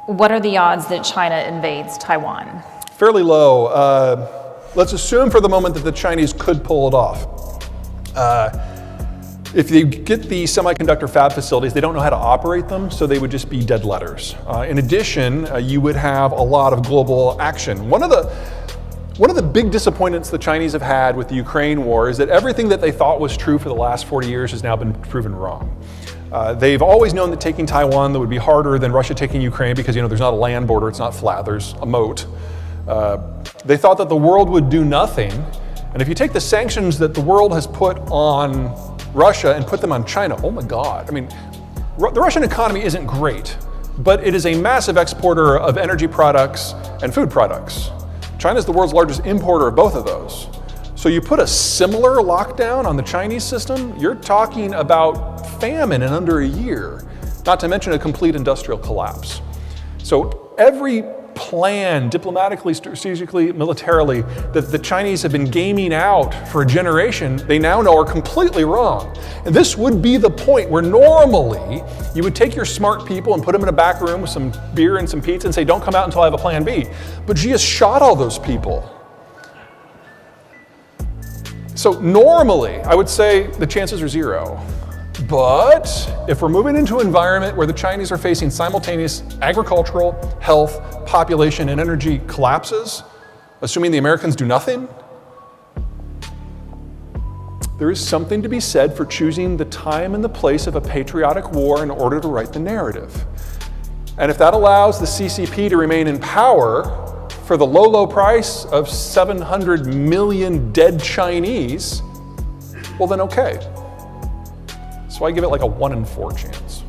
What are the odds that China invades Taiwan? Fairly low. Let's assume for the moment that the Chinese could pull it off. If they get the semiconductor fab facilities, they don't know how to operate them, so they would just be dead letters. In addition, you would have a lot of global action. One of the big disappointments the Chinese have had with the Ukraine war is that everything that they thought was true for the last 40 years has now been proven wrong. They've always known that taking Taiwan would be harder than Russia taking Ukraine because there's not a land border, it's not flat, there's a moat. They thought that the world would do nothing, and if you take the sanctions that the world has put on Russia and put them on China, oh my God. I mean, the Russian economy isn't great, but it is a massive exporter of energy products and food products. China is the world's largest importer of both of those. So you put a similar lockdown on the Chinese system, you're talking about famine in under a year, not to mention a complete industrial collapse. So every plan, diplomatically, strategically, militarily, that the Chinese have been gaming out for a generation, they now know are completely wrong. And this would be the point where normally you would take your smart people and put them in a back room with some beer and some pizza and say, don't come out until I have a plan B. But Xi has shot all those people. So normally, I would say the chances are zero. But if we're moving into an environment where the Chinese are facing simultaneous agricultural, health, population, and energy collapses, assuming the Americans do nothing, there is something to be said for choosing the time and the place of a patriotic war in order to write the narrative. And if that allows the CCP to remain in power for the low, low price of 700 million dead Chinese, well then okay. So I give it like a 1 in 4 chance.